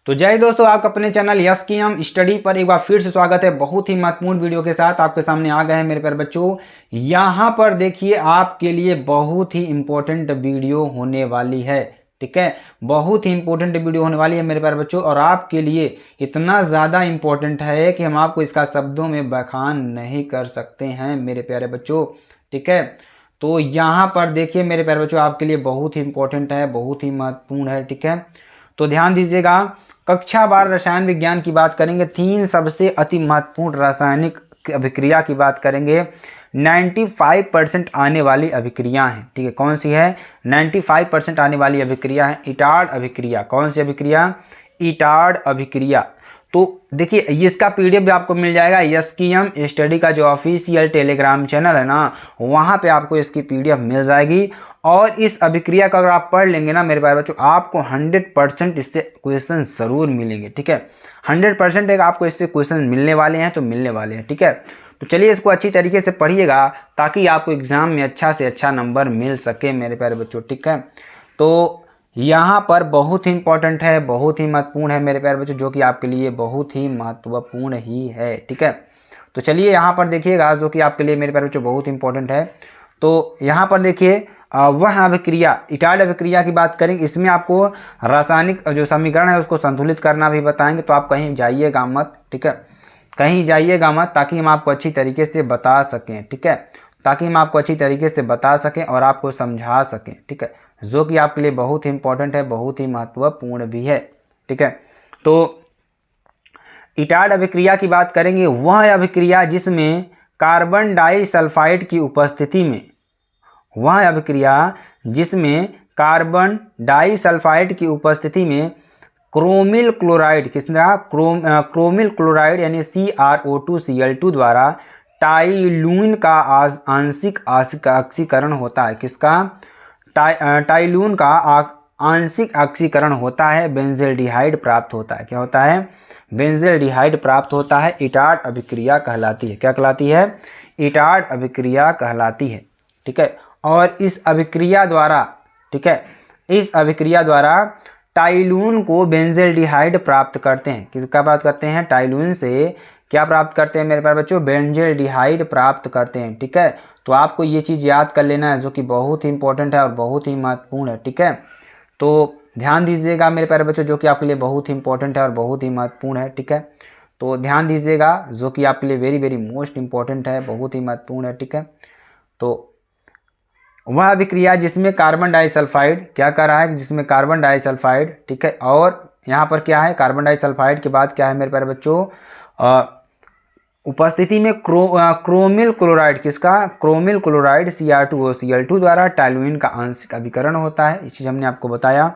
तो जय दोस्तों, आपका अपने चैनल यस की हम स्टडी पर एक बार फिर से स्वागत है। बहुत ही महत्वपूर्ण वीडियो के साथ आपके सामने आ गए हैं मेरे प्यारे बच्चों। यहाँ पर देखिए, आपके लिए बहुत ही इंपॉर्टेंट वीडियो होने वाली है। ठीक है, बहुत ही इंपॉर्टेंट वीडियो होने वाली है मेरे प्यारे बच्चों, और आपके लिए इतना ज़्यादा इंपॉर्टेंट है कि हम आपको इसका शब्दों में बखान नहीं कर सकते हैं मेरे प्यारे बच्चों। ठीक है, तो यहाँ पर देखिए मेरे प्यारे बच्चों, आपके लिए बहुत ही इंपॉर्टेंट है, बहुत ही महत्वपूर्ण है। ठीक है, तो ध्यान दीजिएगा। कक्षा 12 रसायन विज्ञान की बात करेंगे। 3 सबसे अति महत्वपूर्ण रासायनिक अभिक्रिया की बात करेंगे। 95% आने वाली अभिक्रिया है। ठीक है, कौन सी है? 95% आने वाली अभिक्रिया है इटार्ड अभिक्रिया। कौन सी अभिक्रिया? इटार्ड अभिक्रिया। तो देखिए, इसका पीडीएफ भी आपको मिल जाएगा। एसकेएम स्टडी का जो ऑफिशियल टेलीग्राम चैनल है ना, वहाँ पे आपको इसकी पीडीएफ मिल जाएगी। और इस अभिक्रिया का अगर आप पढ़ लेंगे ना मेरे प्यारे बच्चों, आपको 100% इससे क्वेश्चन ज़रूर मिलेंगे। ठीक है, 100% एक आपको इससे क्वेश्चन मिलने वाले हैं, तो मिलने वाले हैं। ठीक है, तो चलिए इसको अच्छी तरीके से पढ़िएगा ताकि आपको एग्जाम में अच्छा से अच्छा नंबर मिल सके मेरे प्यारे बच्चों। ठीक है, तो यहाँ पर बहुत ही इंपॉर्टेंट है, बहुत ही महत्वपूर्ण है मेरे प्यारे बच्चों, जो कि आपके लिए बहुत ही महत्वपूर्ण ही है। ठीक है, तो चलिए यहाँ पर देखिएगा, जो कि आपके लिए मेरे प्यारे बच्चों बहुत इंपॉर्टेंट है। तो यहाँ पर देखिए, वह अभिक्रिया, इटार्ड अभिक्रिया की बात करेंगे। इसमें आपको रासायनिक जो समीकरण है उसको संतुलित करना भी बताएंगे, तो आप कहीं जाइएगा मत। ठीक है, कहीं जाइएगा मत, ताकि हम आपको अच्छी तरीके से बता सकें। ठीक है, ताकि हम आपको अच्छी तरीके से बता सकें और आपको समझा सकें। ठीक है, जो कि आपके लिए बहुत ही इंपॉर्टेंट है, बहुत ही महत्वपूर्ण भी है। ठीक है, तो इटार्ड अभिक्रिया की बात करेंगे। वह अभिक्रिया जिसमें कार्बन डाइसल्फाइड की उपस्थिति में, वह अभिक्रिया जिसमें कार्बन डाइसल्फाइड की उपस्थिति में क्रोमिल क्लोराइड, किसका? क्रोमिल क्लोराइड यानी CrO2Cl2 द्वारा टाइलून का आंशिक ऑक्सीकरण होता है। किसका? टाइलून का आंशिक ऑक्सीकरण होता है, बेंजल्डिहाइड प्राप्त होता है। क्या होता है? बेंजल्डिहाइड प्राप्त होता है। इटार्ड अभिक्रिया कहलाती है। क्या कहलाती है? इटार्ड अभिक्रिया कहलाती है। ठीक है, और इस अभिक्रिया द्वारा, ठीक है, इस अभिक्रिया द्वारा टाइलून को बेंजल्डिहाइड प्राप्त करते हैं। किसका प्राप्त करते हैं? टाइलून से क्या प्राप्त करते हैं मेरे प्यारे बच्चों? बेंजल्डिहाइड प्राप्त करते हैं। ठीक है, तो आपको ये चीज़ याद कर लेना है, जो कि बहुत ही इंपॉर्टेंट है और बहुत ही महत्वपूर्ण है। ठीक है, तो ध्यान दीजिएगा मेरे प्यारे बच्चों, जो कि आपके लिए बहुत ही इंपॉर्टेंट है और बहुत ही महत्वपूर्ण है। ठीक है, तो ध्यान दीजिएगा, जो कि आपके लिए वेरी वेरी मोस्ट इंपॉर्टेंट है, बहुत ही महत्वपूर्ण है। ठीक है, तो वह अभिक्रिया जिसमें कार्बन डाइसल्फाइड, क्या कर रहा है? जिसमें कार्बन डाइसल्फाइड, ठीक है, और यहाँ पर क्या है? कार्बन डाइसल्फाइड के बाद क्या है मेरे प्यारे बच्चों? उपस्थिति में क्रोमिल क्लोराइड, किसका? क्रोमिल क्लोराइड CrO2Cl2 द्वारा टाइलून का आंशिक अभिकरण होता है। इस चीज़ हमने आपको बताया।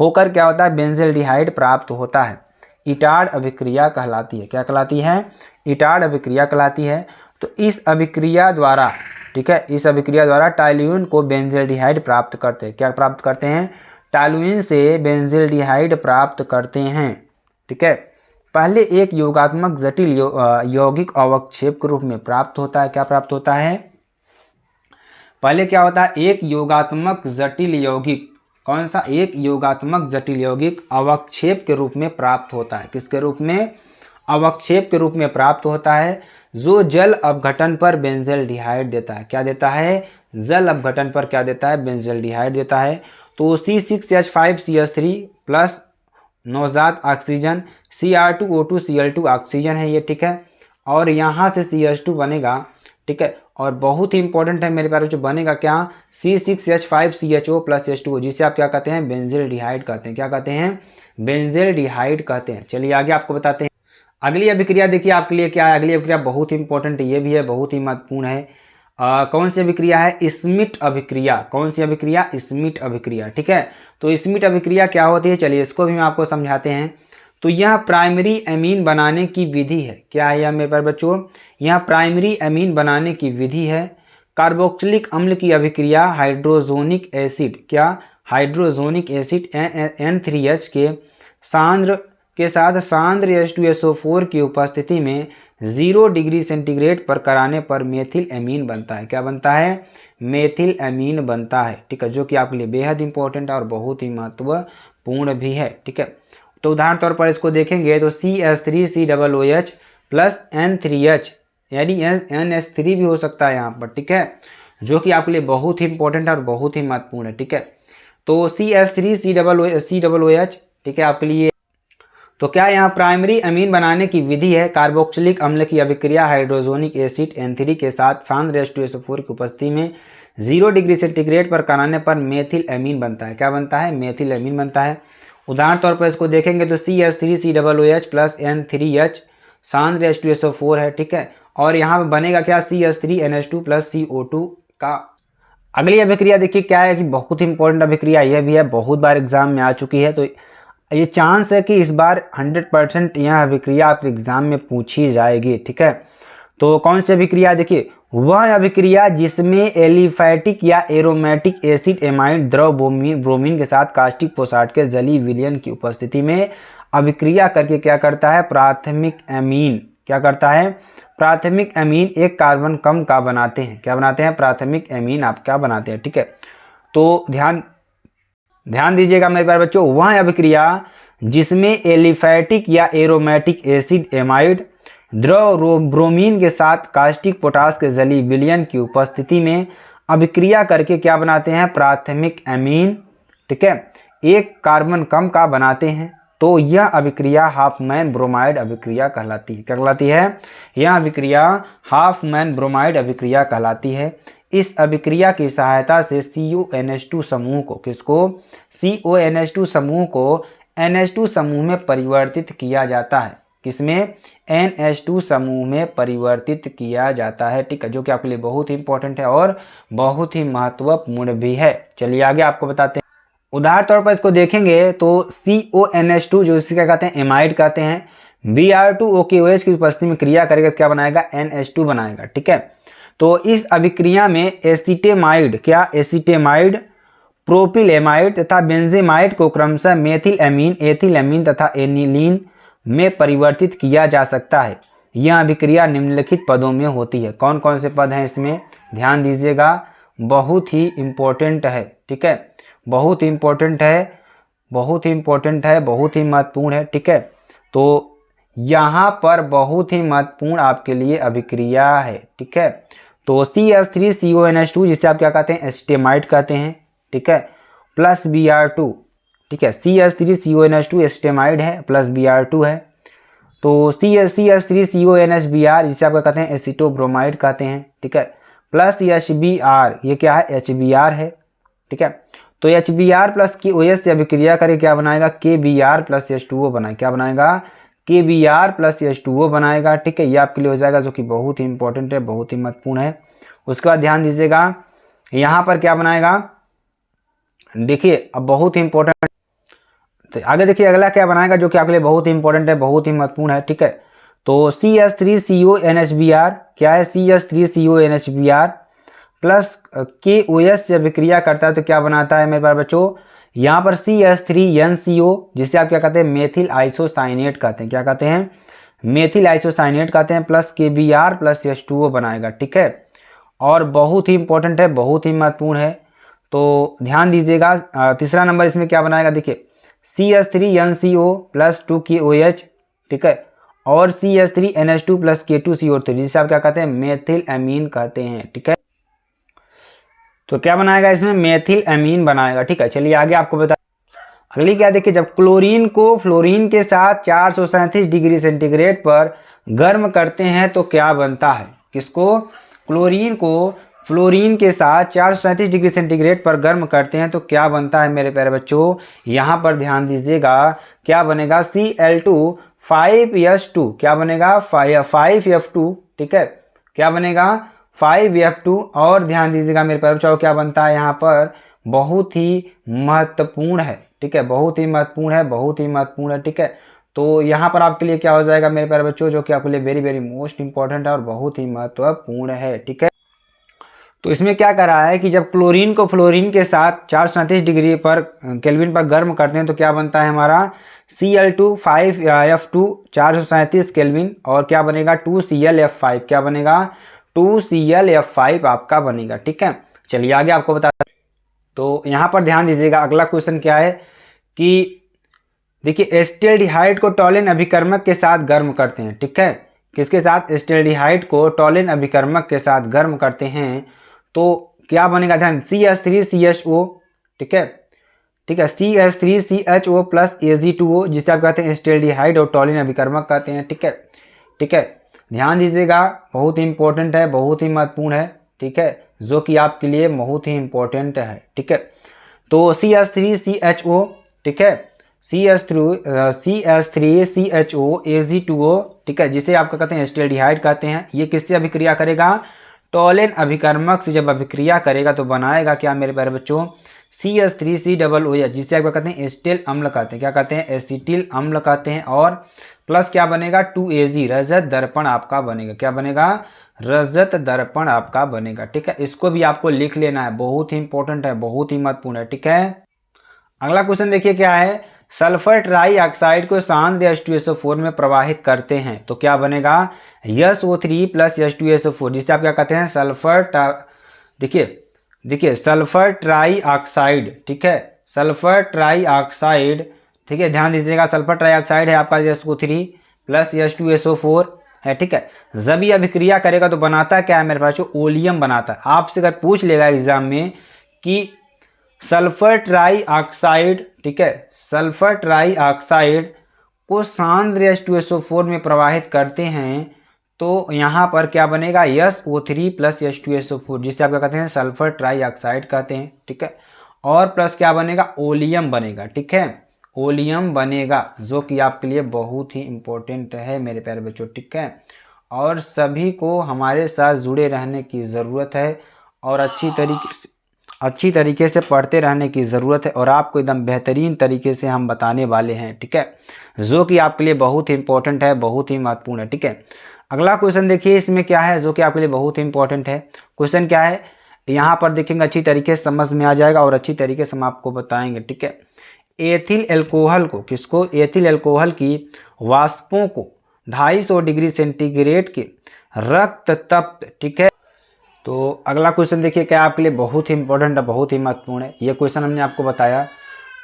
होकर क्या होता है? बेंजल्डिहाइड प्राप्त होता है। इटार्ड अभिक्रिया कहलाती है। क्या कहलाती है? इटार्ड अभिक्रिया कहलाती है। तो इस अभिक्रिया द्वारा, ठीक है, इस अभिक्रिया द्वारा टाइलून को बेंजल्डिहाइड प्राप्त करते हैं। क्या प्राप्त करते हैं? टाइलून से बेंजल्डिहाइड प्राप्त करते हैं। ठीक है, पहले एक योगात्मक जटिल यौगिक अवक्षेप के रूप में प्राप्त होता है। क्या प्राप्त होता है? पहले क्या होता है? एक योगात्मक जटिल यौगिक। कौन सा? एक योगात्मक जटिल यौगिक अवक्षेप के रूप में प्राप्त होता है। किसके रूप में? अवक्षेप के रूप में प्राप्त होता है, जो जल अपघटन पर बेंजल्डिहाइड देता है। क्या देता है? जल अपघटन पर क्या देता है? बेंजल्डिहाइड देता है। तो C6H5CH3 प्लस नवजात ऑक्सीजन CrO2Cl2 ऑक्सीजन है ये। ठीक है, और यहाँ से CH2 बनेगा। ठीक है, और बहुत ही इंपॉर्टेंट है मेरे प्यारे बच्चों, बनेगा क्या? C6H5CHO प्लस H2O, जिसे आप क्या कहते हैं? बेंजल्डिहाइड कहते हैं। क्या कहते हैं? बेंजल्डिहाइड कहते हैं। चलिए आगे आपको बताते हैं। अगली अभिक्रिया देखिए आपके लिए क्या है। अगली अभिक्रिया बहुत ही इंपॉर्टेंट है, ये भी है, बहुत ही महत्वपूर्ण है। कौन सी अभिक्रिया है? स्मिट अभिक्रिया। कौन सी अभिक्रिया? स्मिट अभिक्रिया। ठीक है, तो स्मिट अभिक्रिया क्या होती है? चलिए इसको भी हम आपको समझाते हैं। तो यह प्राइमरी एमीन बनाने की विधि है। क्या है यह मेरे प्यारे बच्चों? यह प्राइमरी एमीन बनाने की विधि है। कार्बोक्सिलिक अम्ल की अभिक्रिया हाइड्रोजोनिक एसिड, क्या? हाइड्रोजोनिक एसिड N3H के साथ सांद्र H2SO4 की उपस्थिति में 0 डिग्री सेंटीग्रेड पर कराने पर मेथिल एमीन बनता है। क्या बनता है? मेथिल एमीन बनता है। ठीक है, जो कि आपके लिए बेहद इंपॉर्टेंट है और बहुत ही महत्वपूर्ण भी है। ठीक है, तो उदाहरण तौर पर इसको देखेंगे तो CH3COOH प्लस N3H, यानी NH3 भी हो सकता है यहाँ पर, ठीक है, जो कि आपके लिए बहुत ही इंपॉर्टेंट है और बहुत ही महत्वपूर्ण है, ठीक है। तो CH3COOH, ठीक है, आपके लिए। तो क्या यहाँ प्राइमरी अमीन बनाने की विधि है। कार्बोक्सिलिक अम्ल की अभिक्रिया हाइड्रोजोनिक एसिड N3 के साथ सांद्र H2SO4 की उपस्थिति में 0 डिग्री सेंटीग्रेड पर कराने पर मेथिल अमीन बनता है। क्या बनता है? मेथिल अमीन बनता है। उदाहरण तौर पर इसको देखेंगे तो CH3COOH प्लस N3H सांद्र H2SO4 है, ठीक है, और यहाँ पर बनेगा क्या? CH3NH2 प्लस CO2 का। अगली अभिक्रिया देखिए क्या है कि बहुत ही इंपॉर्टेंट अभिक्रिया यह भी है, बहुत बार एग्जाम में आ चुकी है, तो ये चांस है कि इस बार 100% यह अभिक्रिया आपके एग्जाम में पूछी जाएगी, ठीक है। तो कौन सी अभिक्रिया? देखिए वह अभिक्रिया जिसमें एलिफैटिक या एरोमेटिक एसिड एमाइड द्रव ब्रोमीन के साथ कास्टिक पोसाट के जलीय विलयन की उपस्थिति में अभिक्रिया करके क्या करता है? प्राथमिक अमीन। क्या करता है? प्राथमिक अमीन एक कार्बन कम का बनाते हैं। क्या बनाते हैं? प्राथमिक अमीन आप क्या बनाते हैं, ठीक है। तो ध्यान दीजिएगा मेरे प्यारे बच्चों, वह अभिक्रिया जिसमें एलिफैटिक या एरोमेटिक एसिड एमाइड द्रव ब्रोमीन के साथ कास्टिक पोटास के जलीय विलयन की उपस्थिति में अभिक्रिया करके क्या बनाते हैं? प्राथमिक अमीन, ठीक है, एक कार्बन कम का बनाते हैं, तो यह अभिक्रिया हाफमैन ब्रोमाइड अभिक्रिया कहलाती है। क्या कहलाती है? यह अभिक्रिया हाफमैन ब्रोमाइड अभिक्रिया कहलाती है। इस अभिक्रिया की सहायता से CONH2 समूह को, किसको? CONH2 समूह को NH2 समूह में परिवर्तित किया जाता है। किसमें? NH2 समूह में परिवर्तित किया जाता है, ठीक है, जो कि आपके लिए बहुत ही इंपॉर्टेंट है और बहुत ही महत्वपूर्ण भी है। चलिए आगे आपको बताते हैं। उदाहरण तौर पर इसको देखेंगे तो CONH2 जो इसे क्या कहते हैं? एमाइड कहते हैं, Br2OKOH की उपस्थिति में क्रिया करेगा क्या बनाएगा? NH2 बनाएगा, ठीक है। तो इस अभिक्रिया में एसिटेमाइड, क्या? एसिटेमाइड, प्रोपिलेमाइड तथा बेंजेमाइड को क्रमशः मेथिल अमीन, एथिल अमीन तथा एनिलीन में परिवर्तित किया जा सकता है। यह अभिक्रिया निम्नलिखित पदों में होती है। कौन कौन से पद हैं इसमें? ध्यान दीजिएगा, बहुत ही इंपॉर्टेंट है, ठीक है, बहुत ही इंपॉर्टेंट है, बहुत ही इंपॉर्टेंट है, बहुत ही महत्वपूर्ण है, ठीक है। तो यहाँ पर बहुत ही महत्वपूर्ण आपके लिए अभिक्रिया है, ठीक है। तो CH3CONH2 जिसे आप क्या कहते हैं? एसिटेमाइड कहते हैं, ठीक है, प्लस Br2, ठीक है, CH3CONH2 एसिटेमाइड है प्लस Br2 है। तो CH3CONHBr जिसे आप क्या कहते हैं? एसिटोब्रोमाइड कहते हैं, ठीक है, प्लस HBr, ये क्या है? HBr है, ठीक है। तो HBr प्लस KOH से अभिक्रिया करके क्या बनाएगा? KBr प्लस H2O बनाएगा। क्या बनाएगा? KBr प्लस H2O बनाएगा, ठीक है, ये आपके लिए हो जाएगा, जो कि बहुत ही इंपॉर्टेंट है, बहुत ही महत्वपूर्ण है। उसके बाद ध्यान दीजिएगा यहाँ पर क्या बनाएगा? देखिए अब बहुत ही इंपॉर्टेंट, तो आगे देखिए अगला क्या बनाएगा जो कि आपके लिए बहुत ही इंपॉर्टेंट है, बहुत ही महत्वपूर्ण है, ठीक है। तो CH3CONHBr क्या है? CH3CONHBr प्लस KOH से अभिक्रिया करता है तो क्या बनाता है मेरे प्यारे बच्चों? यहाँ पर CH3NCO जिसे आप क्या कहते हैं? मेथिल आइसोसाइनेट कहते हैं। क्या कहते हैं? मेथिल आइसोसाइनेट कहते हैं, प्लस KBr प्लस H2O बनाएगा, ठीक है, और बहुत ही इंपॉर्टेंट है, बहुत ही महत्वपूर्ण है। तो ध्यान दीजिएगा तीसरा नंबर इसमें क्या बनाएगा? देखिए CH3NCO प्लस 2KOH, ठीक है, और CH3NH2 प्लस K2CO3 जिसे आप क्या कहते हैं? मेथिल अमीन कहते हैं, ठीक है। तो क्या बनाएगा इसमें? मेथिल अमीन बनाएगा, ठीक है। चलिए आगे आपको बता, अगली क्या देखिए, जब क्लोरीन को फ्लोरीन के साथ 437 डिग्री सेंटीग्रेड पर गर्म करते हैं तो क्या बनता है? किसको? क्लोरीन को फ्लोरीन के साथ 437 डिग्री सेंटीग्रेड पर गर्म करते हैं तो क्या बनता है मेरे प्यारे बच्चों? यहाँ पर ध्यान दीजिएगा, क्या बनेगा? Cl2 5s2, क्या बनेगा? 5f2, ठीक है, क्या बनेगा? 5f2, और ध्यान दीजिएगा मेरे प्यारे बच्चों क्या बनता है यहाँ पर? बहुत ही महत्वपूर्ण है, ठीक है, बहुत ही महत्वपूर्ण है, बहुत ही महत्वपूर्ण है, ठीक है। तो यहाँ पर आपके लिए क्या हो जाएगा मेरे प्यारे बच्चों, जो कि आपके लिए वेरी वेरी मोस्ट इंपॉर्टेंट है और बहुत ही महत्वपूर्ण है, ठीक है। तो इसमें क्या कर रहा है कि जब क्लोरीन को फ्लोरीन के साथ 437 डिग्री पर केल्विन पर गर्म करते हैं तो क्या बनता है हमारा? Cl2 5f2 437 केल्विन, और क्या बनेगा? 2ClF5, क्या बनेगा? 2ClF5 आपका बनेगा, ठीक है। चलिए आगे आपको बता, तो यहाँ पर ध्यान दीजिएगा, अगला क्वेश्चन क्या है कि देखिए एसिटाल्डिहाइड को टॉलिन अभिकर्मक के साथ गर्म करते हैं, ठीक है। किसके साथ? एसिटाल्डिहाइड को टॉलिन अभिकर्मक के साथ गर्म करते हैं तो क्या बनेगा? ध्यान, CH3CHO, ठीक है, ठीक है, CH3CHO प्लस Ag2O, जिसे आप कहते हैं एसिटाल्डिहाइड और टॉलिन अभिकर्मक कहते हैं, ठीक है, ठीक है। ध्यान दीजिएगा, बहुत ही इंपॉर्टेंट है, बहुत ही महत्वपूर्ण है, ठीक है, जो कि आपके लिए बहुत ही इंपॉर्टेंट है, ठीक है। तो CH3CHO, ठीक है, CH3CHO Ag2O, ठीक है, जिसे आपका कहते हैं एसिटाल्डिहाइड कहते हैं। ये किससे अभिक्रिया करेगा? टॉलिन अभिकर्मक से जब अभिक्रिया करेगा तो बनाएगा क्या मेरे प्यारे बच्चों? CH3COOH, जिसे आपका कहते हैं एसिटिल अम्ल कहते हैं। क्या कहते हैं? एसिटिल अम्ल कहते हैं। और प्लस क्या बनेगा? 2Ag, रजत दर्पण आपका बनेगा। क्या बनेगा? रजत दर्पण आपका बनेगा, ठीक है। इसको भी आपको लिख लेना है, बहुत ही इंपॉर्टेंट है, बहुत ही महत्वपूर्ण है, ठीक है। अगला क्वेश्चन देखिए क्या है? सल्फर ट्राईऑक्साइड को सांद्र H2SO4 में प्रवाहित करते हैं तो क्या बनेगा? SO3 प्लस H2SO4, जिसे आप क्या कहते हैं? देखिए सल्फर ट्राईऑक्साइड, ठीक है, सल्फर ट्राईऑक्साइड, ठीक है, ध्यान दीजिएगा, सल्फर ट्राईऑक्साइड है आपका SO3 प्लस H2SO4 है, ठीक है। जब ये अभिक्रिया करेगा तो बनाता क्या है मेरे पास? जो ओलियम बनाता है। आपसे अगर पूछ लेगा एग्जाम में कि सल्फर ट्राईऑक्साइड, ठीक है, सल्फर ट्राईऑक्साइड को सांद्र H2SO4 में प्रवाहित करते हैं तो यहाँ पर क्या बनेगा? SO3 प्लस H2SO4, जिसे आप क्या कहते हैं? सल्फर ट्राईऑक्साइड कहते हैं, ठीक है। और प्लस क्या बनेगा? ओलियम बनेगा, ठीक है, ओलियम बनेगा, जो कि आपके लिए बहुत ही इंपॉर्टेंट है मेरे प्यारे बच्चों, ठीक है। और सभी को हमारे साथ जुड़े रहने की ज़रूरत है और अच्छी तरीके से पढ़ते रहने की ज़रूरत है और आपको एकदम बेहतरीन तरीके से हम बताने वाले हैं, ठीक है, जो कि आपके लिए बहुत ही इंपॉर्टेंट है, बहुत ही महत्वपूर्ण है, ठीक है। अगला क्वेश्चन देखिए, इसमें क्या है जो कि आपके लिए बहुत ही इंपॉर्टेंट है। क्वेश्चन क्या है यहाँ पर देखेंगे, अच्छी तरीके से समझ में आ जाएगा और अच्छी तरीके से हम आपको बताएंगे, ठीक है। एथिल एल्कोहल को, किसको? एथिल एल्कोहल की वाष्पों को 250 डिग्री सेंटीग्रेड के रक्त तप्त, ठीक है। तो अगला क्वेश्चन देखिए क्या आपके लिए बहुत ही इंपॉर्टेंट है, बहुत ही महत्वपूर्ण है। ये क्वेश्चन हमने आपको बताया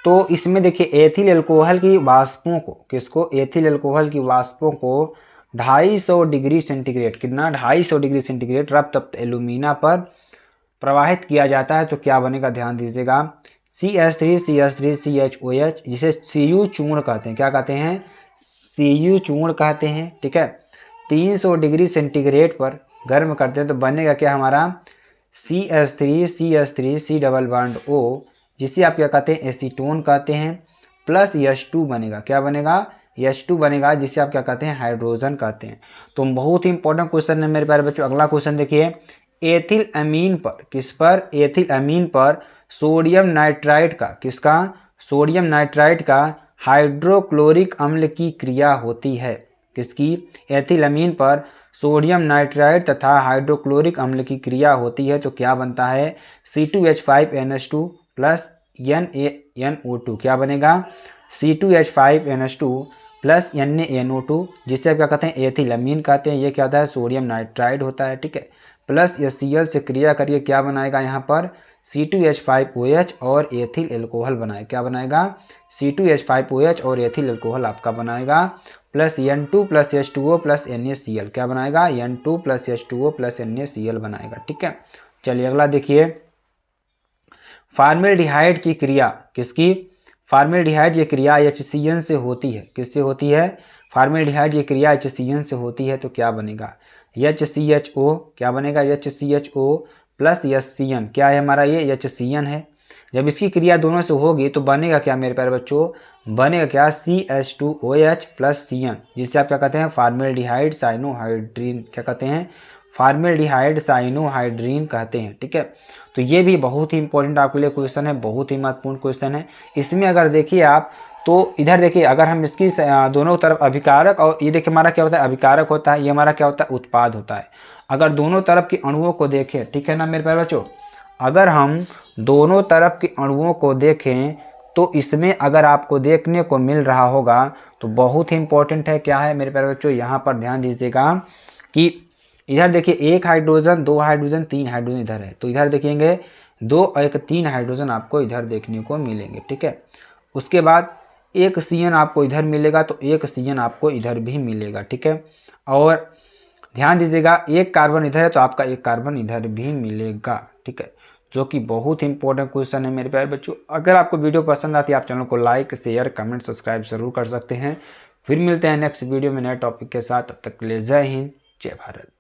तो इसमें देखिए एथिल एल्कोहल की वाष्पों को, किसको? एथिल एल्कोहल की वाष्पों को 250 डिग्री सेंटीग्रेड, कितना? 250 डिग्री सेंटीग्रेड रक्त तप्त एल्यूमिना पर प्रवाहित किया जाता है तो क्या बनेगा? ध्यान दीजिएगा, CH3CH3CHOH, जिसे Cu चूर्ण कहते हैं। क्या कहते हैं? Cu चूर्ण कहते हैं, ठीक है। 300 डिग्री सेंटीग्रेड पर गर्म करते हैं तो बनेगा क्या हमारा? CH3CH3C डबल बॉन्ड O, जिसे आप क्या कहते हैं? एसीटोन कहते हैं, प्लस H2 बनेगा। क्या बनेगा? H2 बनेगा, जिसे आप क्या कहते हैं? हाइड्रोजन कहते हैं। तो बहुत ही इंपॉर्टेंट क्वेश्चन है मेरे प्यारे बच्चों। अगला क्वेश्चन देखिए, एथिल अमीन पर, किस पर? एथिल अमीन पर सोडियम नाइट्राइड का, किसका? सोडियम नाइट्राइड का हाइड्रोक्लोरिक अम्ल की क्रिया होती है। किसकी? एथिल अमीन पर सोडियम नाइट्राइड तथा हाइड्रोक्लोरिक अम्ल की क्रिया होती है तो क्या बनता है? C2H5NH2 plus NaNO2। क्या बनेगा? C2H5NH2 प्लस NaNO2, जिससे आप क्या कहते हैं? एथिल अमीन कहते हैं। ये क्या होता है? सोडियम नाइट्राइड होता है, ठीक है। प्लस HCl से क्रिया करिए क्या बनाएगा यहाँ पर? C2H5OH और एथिल एल्कोहल बनाए। क्या बनाएगा? C2H5OH और एथिल एल्कोहल आपका बनाएगा, plus N2 plus H2O plus NaCl। क्या बनाएगा? N2 plus H2O plus NaCl बनाएगा, ठीक है। चलिए अगला देखिए, फार्मेल्डिहाइड की क्रिया, किसकी? फार्मेल्डिहाइड ये क्रिया HCN से होती है। किससे होती है? फार्मेल्डिहाइड ये क्रिया HCN से होती है तो क्या बनेगा? HCHO। क्या बनेगा? HCHO plus HCN। क्या है हमारा? ये HCN है। जब इसकी क्रिया दोनों से होगी तो बनेगा क्या मेरे प्यारे बच्चों? बनेगा क्या? CH2OH प्लस CN, जिससे आप क्या कहते हैं? Formaldehyde cyanohydrin. क्या कहते हैं? फार्मेल्डिहाइड साइनोहाइड्रीन कहते हैं, ठीक है। तो ये भी बहुत ही इंपॉर्टेंट आपके लिए क्वेश्चन है, बहुत ही महत्वपूर्ण क्वेश्चन है। इसमें अगर देखिए आप तो इधर देखिए, अगर हम इसकी दोनों तरफ अभिकारक, और ये देखिए हमारा क्या होता है? अभिकारक होता है, ये हमारा क्या होता है? उत्पाद होता है। अगर दोनों तरफ के अणुओं को देखें, ठीक है ना मेरे प्यारे बच्चों, अगर हम दोनों तरफ के अणुओं को देखें तो इसमें अगर आपको देखने को मिल रहा होगा तो बहुत ही इंपॉर्टेंट है। क्या है मेरे प्यारे बच्चों? यहाँ पर ध्यान दीजिएगा कि इधर देखिए 1 हाइड्रोजन, 2 हाइड्रोजन, 3 हाइड्रोजन इधर है, तो इधर देखेंगे 2 और 1 3 हाइड्रोजन आपको इधर देखने को मिलेंगे, ठीक है। उसके बाद एक CN आपको इधर मिलेगा तो एक CN आपको इधर भी मिलेगा, ठीक है। और ध्यान दीजिएगा, एक कार्बन इधर है तो आपका एक कार्बन इधर भी मिलेगा, ठीक है, जो कि बहुत इंपॉर्टेंट क्वेश्चन है मेरे प्यारे बच्चों। अगर आपको वीडियो पसंद आती है आप चैनल को लाइक, शेयर, कमेंट, सब्सक्राइब जरूर कर सकते हैं। फिर मिलते हैं नेक्स्ट वीडियो में नए टॉपिक के साथ, तब तक के लिए जय हिंद, जय भारत।